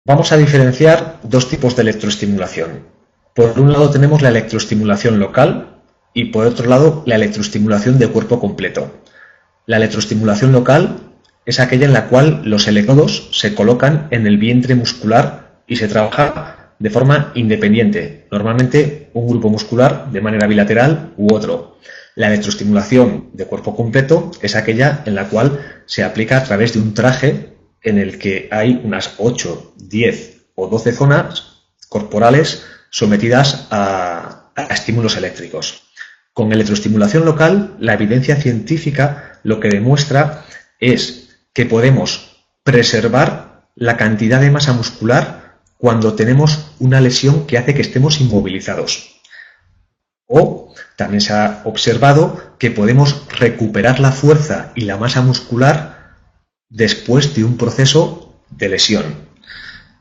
Vamos a diferenciar dos tipos de electroestimulación. Por un lado tenemos la electroestimulación local y por otro lado la electroestimulación de cuerpo completo. La electroestimulación local es aquella en la cual los electrodos se colocan en el vientre muscular y se trabaja de forma independiente, normalmente un grupo muscular de manera bilateral u otro. La electroestimulación de cuerpo completo es aquella en la cual se aplica a través de un traje en el que hay unas 8, 10 o 12 zonas corporales sometidas a estímulos eléctricos. Con electroestimulación local, la evidencia científica lo que demuestra es que podemos preservar la cantidad de masa muscular cuando tenemos una lesión que hace que estemos inmovilizados. O también se ha observado que podemos recuperar la fuerza y la masa muscular después de un proceso de lesión.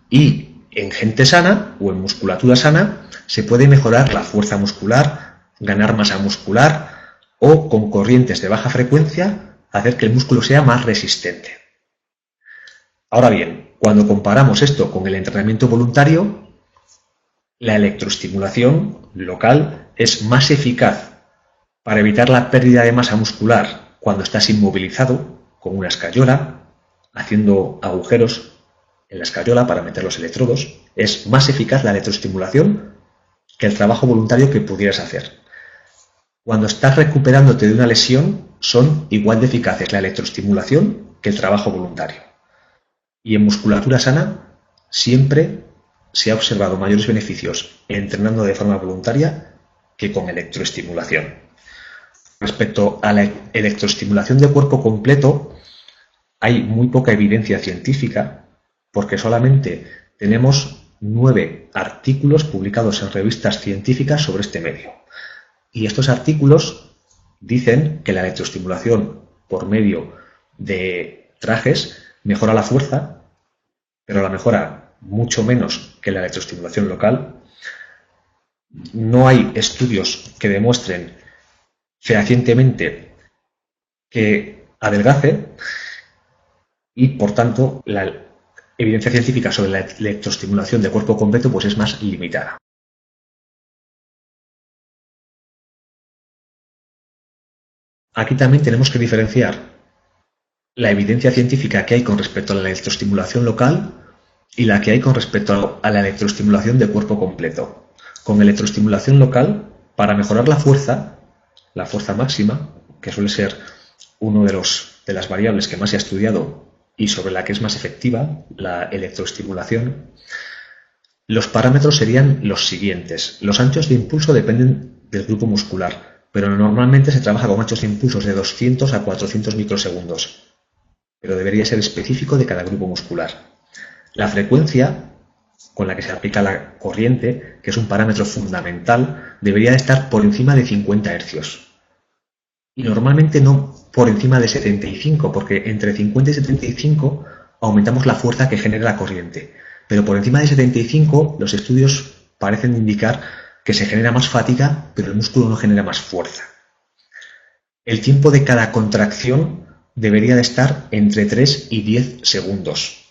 Y en gente sana o en musculatura sana se puede mejorar la fuerza muscular, ganar masa muscular o con corrientes de baja frecuencia hacer que el músculo sea más resistente. Ahora bien, cuando comparamos esto con el entrenamiento voluntario, la electroestimulación local es más eficaz para evitar la pérdida de masa muscular cuando estás inmovilizado con una escayola, haciendo agujeros en la escayola para meter los electrodos. Es más eficaz la electroestimulación que el trabajo voluntario que pudieras hacer. Cuando estás recuperándote de una lesión, son igual de eficaces la electroestimulación que el trabajo voluntario. Y en musculatura sana siempre se ha observado mayores beneficios entrenando de forma voluntaria que con electroestimulación. Respecto a la electroestimulación de cuerpo completo, hay muy poca evidencia científica porque solamente tenemos 9 artículos publicados en revistas científicas sobre este medio. Y estos artículos dicen que la electroestimulación por medio de trajes mejora la fuerza, pero la mejora mucho menos que la electroestimulación local. No hay estudios que demuestren fehacientemente que adelgace y, por tanto, la evidencia científica sobre la electroestimulación de cuerpo completo pues es más limitada. Aquí también tenemos que diferenciar la evidencia científica que hay con respecto a la electroestimulación local y la que hay con respecto a la electroestimulación de cuerpo completo. Con electroestimulación local, para mejorar la fuerza máxima, que suele ser uno de las variables que más se ha estudiado y sobre la que es más efectiva la electroestimulación, los parámetros serían los siguientes. Los anchos de impulso dependen del grupo muscular, pero normalmente se trabaja con anchos de impulsos de 200 a 400 microsegundos, pero debería ser específico de cada grupo muscular. La frecuencia con la que se aplica la corriente, que es un parámetro fundamental, debería de estar por encima de 50 Hz. Y normalmente no por encima de 75, porque entre 50 y 75 aumentamos la fuerza que genera la corriente. Pero por encima de 75 los estudios parecen indicar que se genera más fatiga, pero el músculo no genera más fuerza. El tiempo de cada contracción debería de estar entre 3 y 10 segundos.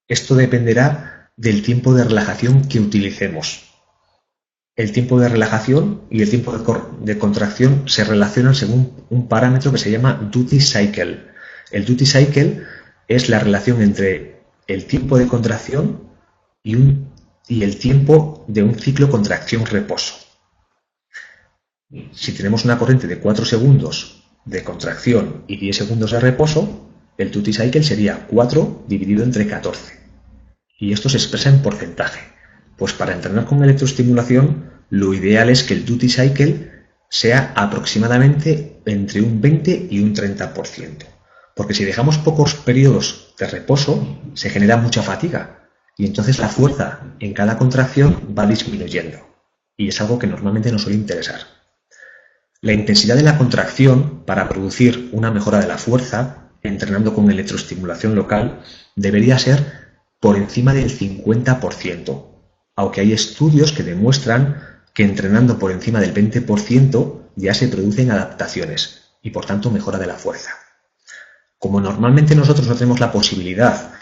Esto dependerá del tiempo de relajación que utilicemos. El tiempo de relajación y el tiempo de contracción se relacionan según un parámetro que se llama duty cycle. El duty cycle es la relación entre el tiempo de contracción y el tiempo de un ciclo contracción-reposo. Si tenemos una corriente de 4 segundos de contracción y 10 segundos de reposo, el duty cycle sería 4 dividido entre 14. Y esto se expresa en porcentaje. Pues para entrenar con electroestimulación, lo ideal es que el duty cycle sea aproximadamente entre un 20 y un 30%. Porque si dejamos pocos periodos de reposo, se genera mucha fatiga y entonces la fuerza en cada contracción va disminuyendo. Y es algo que normalmente nos suele interesar. La intensidad de la contracción para producir una mejora de la fuerza, entrenando con electroestimulación local, debería ser por encima del 50%, aunque hay estudios que demuestran que entrenando por encima del 20% ya se producen adaptaciones y por tanto mejora de la fuerza. Como normalmente nosotros no tenemos la posibilidad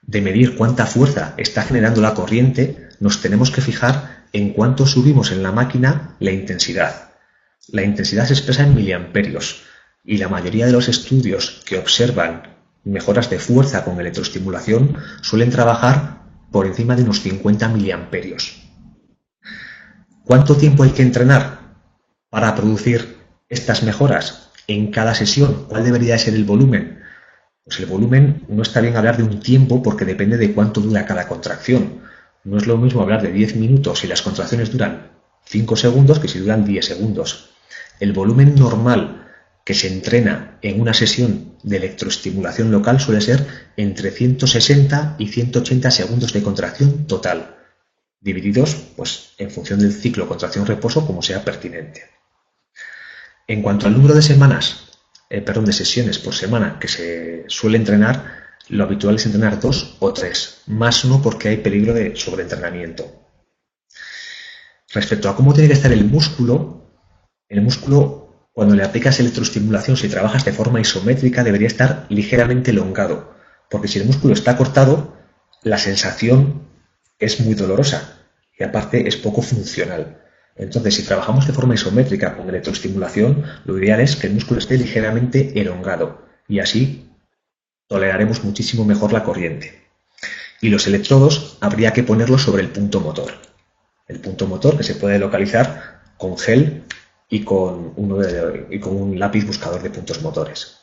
de medir cuánta fuerza está generando la corriente, nos tenemos que fijar en cuánto subimos en la máquina la intensidad. La intensidad se expresa en miliamperios y la mayoría de los estudios que observan mejoras de fuerza con electroestimulación suelen trabajar por encima de unos 50 miliamperios. ¿Cuánto tiempo hay que entrenar para producir estas mejoras en cada sesión? ¿Cuál debería ser el volumen? Pues el volumen no está bien hablar de un tiempo porque depende de cuánto dura cada contracción. No es lo mismo hablar de 10 minutos si las contracciones duran 5 segundos que si duran 10 segundos. El volumen normal que se entrena en una sesión de electroestimulación local suele ser entre 160 y 180 segundos de contracción total, divididos pues, en función del ciclo contracción-reposo como sea pertinente. En cuanto al número de de sesiones por semana que se suele entrenar, lo habitual es entrenar 2 o 3, más no porque hay peligro de sobreentrenamiento. Respecto a cómo tiene que estar el músculo cuando le aplicas electroestimulación, si trabajas de forma isométrica, debería estar ligeramente elongado, porque si el músculo está cortado, la sensación es muy dolorosa y aparte es poco funcional. Entonces, si trabajamos de forma isométrica con electroestimulación, lo ideal es que el músculo esté ligeramente elongado y así toleraremos muchísimo mejor la corriente. Y los electrodos habría que ponerlos sobre el punto motor. El punto motor que se puede localizar con gel y con un lápiz buscador de puntos motores.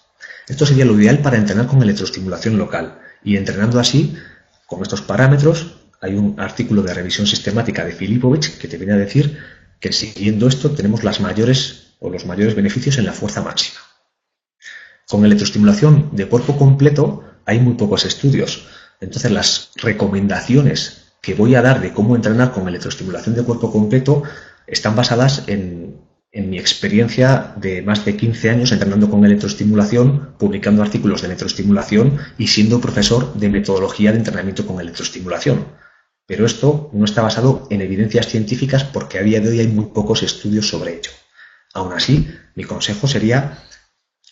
Esto sería lo ideal para entrenar con electroestimulación local y entrenando así, con estos parámetros, hay un artículo de revisión sistemática de Filipovic que te viene a decir que siguiendo esto tenemos los mayores beneficios en la fuerza máxima. Con electroestimulación de cuerpo completo hay muy pocos estudios, entonces las recomendaciones que voy a dar de cómo entrenar con electroestimulación de cuerpo completo están basadas en mi experiencia de más de 15 años entrenando con electroestimulación, publicando artículos de electroestimulación y siendo profesor de metodología de entrenamiento con electroestimulación. Pero esto no está basado en evidencias científicas porque a día de hoy hay muy pocos estudios sobre ello. Aún así, mi consejo sería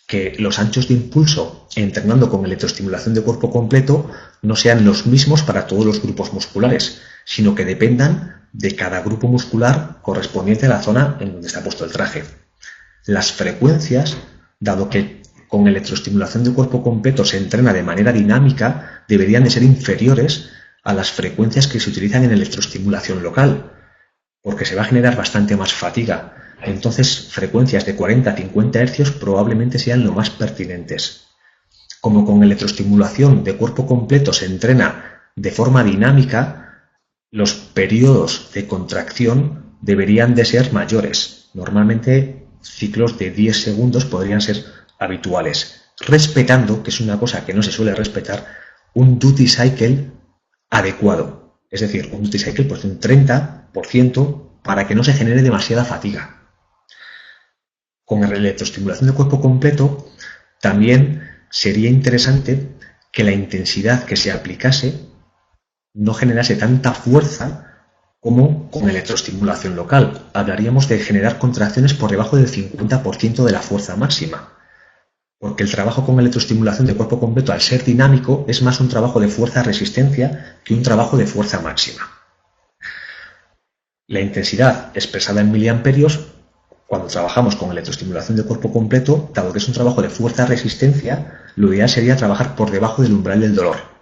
que los anchos de impulso entrenando con electroestimulación de cuerpo completo no sean los mismos para todos los grupos musculares, sino que dependan de cada grupo muscular correspondiente a la zona en donde está puesto el traje. Las frecuencias, dado que con electroestimulación de cuerpo completo se entrena de manera dinámica, deberían de ser inferiores a las frecuencias que se utilizan en electroestimulación local, porque se va a generar bastante más fatiga. Entonces, frecuencias de 40 a 50 Hz probablemente sean lo más pertinentes. Como con electroestimulación de cuerpo completo se entrena de forma dinámica, los periodos de contracción deberían de ser mayores. Normalmente, ciclos de 10 segundos podrían ser habituales, respetando, que es una cosa que no se suele respetar, un duty cycle adecuado. Es decir, un duty cycle pues de un 30% para que no se genere demasiada fatiga. Con la electroestimulación de cuerpo completo también sería interesante que la intensidad que se aplicase no generase tanta fuerza como con electroestimulación local. Hablaríamos de generar contracciones por debajo del 50% de la fuerza máxima, porque el trabajo con electroestimulación de cuerpo completo, al ser dinámico, es más un trabajo de fuerza-resistencia que un trabajo de fuerza máxima. La intensidad expresada en miliamperios, cuando trabajamos con electroestimulación de cuerpo completo, dado que es un trabajo de fuerza-resistencia, lo ideal sería trabajar por debajo del umbral del dolor.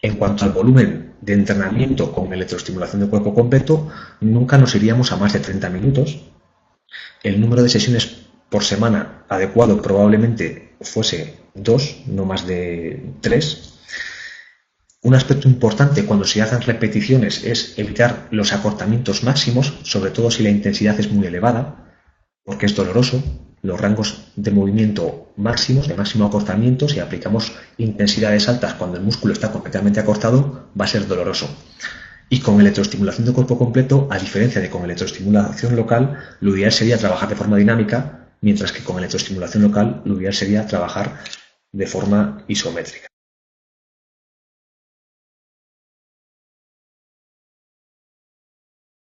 En cuanto al volumen de entrenamiento con electroestimulación de cuerpo completo, nunca nos iríamos a más de 30 minutos. El número de sesiones por semana adecuado probablemente fuese 2, no más de 3. Un aspecto importante cuando se hacen repeticiones es evitar los acortamientos máximos, sobre todo si la intensidad es muy elevada, porque es doloroso. Los rangos de movimiento máximos, de máximo acortamiento, si aplicamos intensidades altas cuando el músculo está completamente acortado, va a ser doloroso. Y con electroestimulación de cuerpo completo, a diferencia de con electroestimulación local, lo ideal sería trabajar de forma dinámica, mientras que con electroestimulación local, lo ideal sería trabajar de forma isométrica.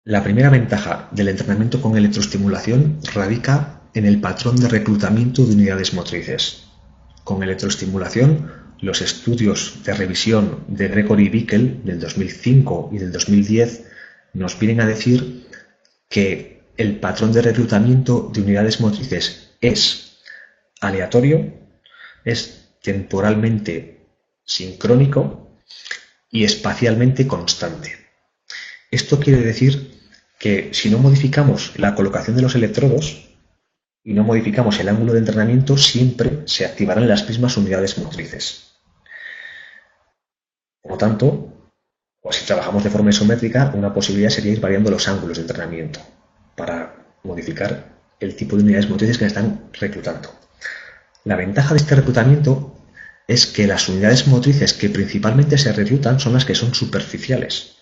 La primera ventaja del entrenamiento con electroestimulación radica en el patrón de reclutamiento de unidades motrices. Con electroestimulación, los estudios de revisión de Gregory y Bickel del 2005 y del 2010 nos vienen a decir que el patrón de reclutamiento de unidades motrices es aleatorio, es temporalmente sincrónico y espacialmente constante. Esto quiere decir que si no modificamos la colocación de los electrodos y no modificamos el ángulo de entrenamiento, siempre se activarán las mismas unidades motrices. Por lo tanto, o si trabajamos de forma isométrica, una posibilidad sería ir variando los ángulos de entrenamiento para modificar el tipo de unidades motrices que están reclutando. La ventaja de este reclutamiento es que las unidades motrices que principalmente se reclutan son las que son superficiales.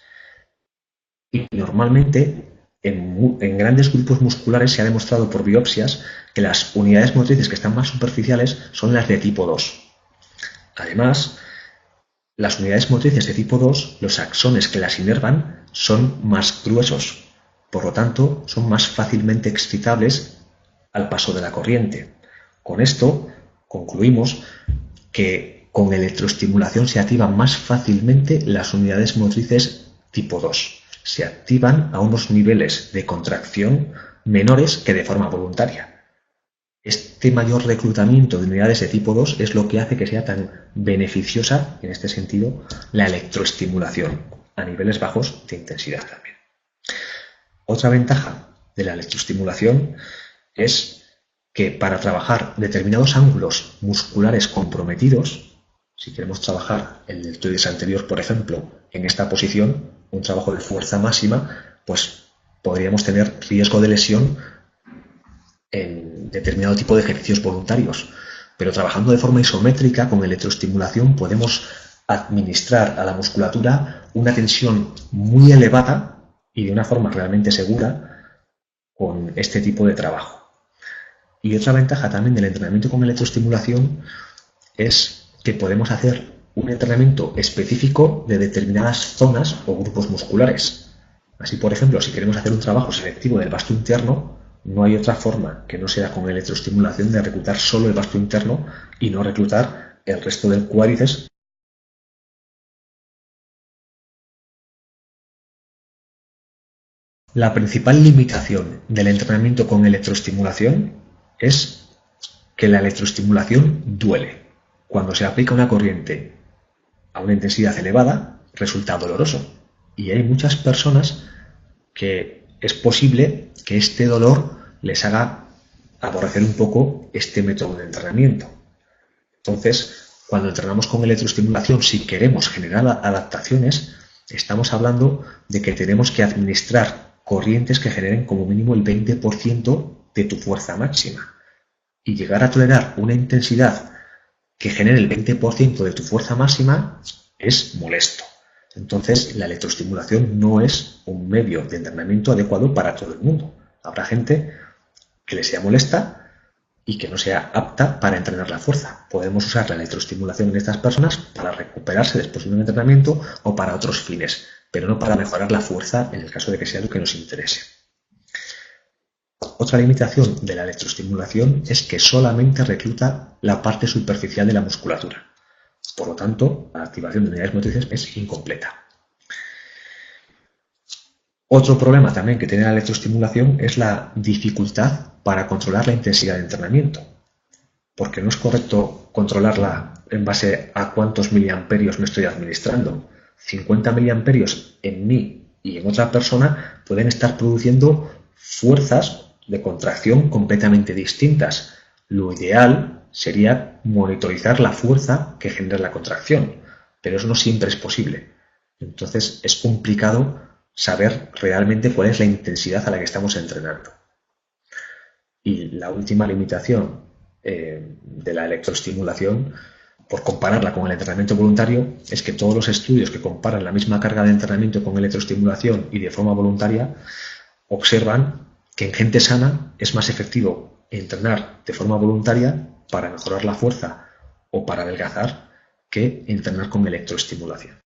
Y normalmente en grandes grupos musculares se ha demostrado por biopsias que las unidades motrices que están más superficiales son las de tipo 2. Además, las unidades motrices de tipo 2, los axones que las inervan son más gruesos, por lo tanto son más fácilmente excitables al paso de la corriente. Con esto concluimos que con electroestimulación se activan más fácilmente las unidades motrices tipo 2. Se activan a unos niveles de contracción menores que de forma voluntaria. Este mayor reclutamiento de unidades de tipo 2 es lo que hace que sea tan beneficiosa, en este sentido, la electroestimulación a niveles bajos de intensidad también. Otra ventaja de la electroestimulación es que para trabajar determinados ángulos musculares comprometidos, si queremos trabajar el deltoides anterior, por ejemplo, en esta posición, un trabajo de fuerza máxima, pues podríamos tener riesgo de lesión en determinado tipo de ejercicios voluntarios. Pero trabajando de forma isométrica con electroestimulación podemos administrar a la musculatura una tensión muy elevada y de una forma realmente segura con este tipo de trabajo. Y otra ventaja también del entrenamiento con electroestimulación es que podemos hacer un entrenamiento específico de determinadas zonas o grupos musculares. Así, por ejemplo, si queremos hacer un trabajo selectivo del vasto interno, no hay otra forma que no sea con electroestimulación de reclutar solo el vasto interno y no reclutar el resto del cuádriceps. La principal limitación del entrenamiento con electroestimulación es que la electroestimulación duele. Cuando se aplica una corriente a una intensidad elevada, resulta doloroso. Y hay muchas personas que es posible que este dolor les haga aborrecer un poco este método de entrenamiento. Entonces, cuando entrenamos con electroestimulación, si queremos generar adaptaciones, estamos hablando de que tenemos que administrar corrientes que generen como mínimo el 20% de tu fuerza máxima. Y llegar a tolerar una intensidad que genere el 20% de tu fuerza máxima es molesto. Entonces, la electroestimulación no es un medio de entrenamiento adecuado para todo el mundo. Habrá gente que le sea molesta y que no sea apta para entrenar la fuerza. Podemos usar la electroestimulación en estas personas para recuperarse después de un entrenamiento o para otros fines, pero no para mejorar la fuerza en el caso de que sea lo que nos interese. Otra limitación de la electroestimulación es que solamente recluta la parte superficial de la musculatura. Por lo tanto, la activación de unidades motrices es incompleta. Otro problema también que tiene la electroestimulación es la dificultad para controlar la intensidad de entrenamiento, porque no es correcto controlarla en base a cuántos miliamperios me estoy administrando. 50 miliamperios en mí y en otra persona pueden estar produciendo fuerzas de contracción completamente distintas. Lo ideal sería monitorizar la fuerza que genera la contracción, pero eso no siempre es posible. Entonces es complicado saber realmente cuál es la intensidad a la que estamos entrenando. Y la última limitación de la electroestimulación por compararla con el entrenamiento voluntario, es que todos los estudios que comparan la misma carga de entrenamiento con electroestimulación y de forma voluntaria observan que en gente sana es más efectivo entrenar de forma voluntaria para mejorar la fuerza o para adelgazar que entrenar con electroestimulación.